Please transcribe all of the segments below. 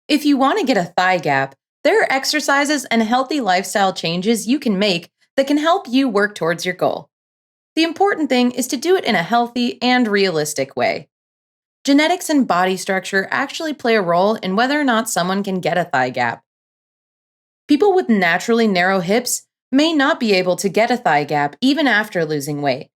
If you want to get a thigh gap, there are exercises and healthy lifestyle changes you can make that can help you work towards your goal. The important thing is to do it in a healthy and realistic way. Genetics and body structure actually play a role in whether or not someone can get a thigh gap. People with naturally narrow hips may not be able to get a thigh gap even after losing weight.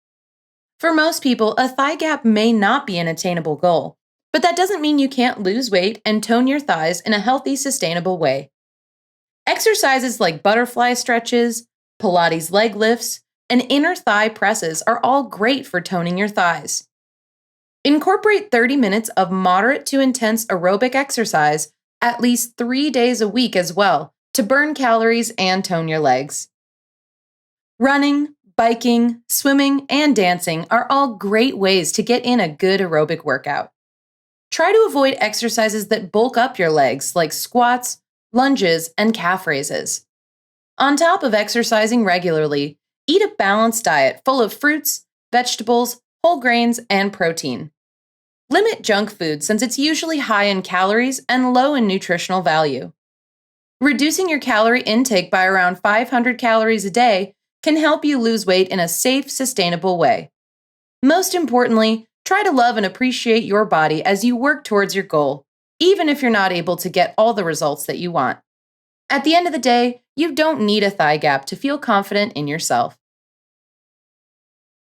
For most people, a thigh gap may not be an attainable goal, but that doesn't mean you can't lose weight and tone your thighs in a healthy, sustainable way. Exercises like butterfly stretches, Pilates leg lifts, and inner thigh presses are all great for toning your thighs. Incorporate 30 minutes of moderate to intense aerobic exercise at least 3 days a week as well to burn calories and tone your legs. Running, biking, swimming, and dancing are all great ways to get in a good aerobic workout. Try to avoid exercises that bulk up your legs like squats, lunges, and calf raises. On top of exercising regularly, eat a balanced diet full of fruits, vegetables, whole grains, and protein. Limit junk food since it's usually high in calories and low in nutritional value. Reducing your calorie intake by around 500 calories a day can help you lose weight in a safe, sustainable way. Most importantly, try to love and appreciate your body as you work towards your goal, even if you're not able to get all the results that you want. At the end of the day, you don't need a thigh gap to feel confident in yourself.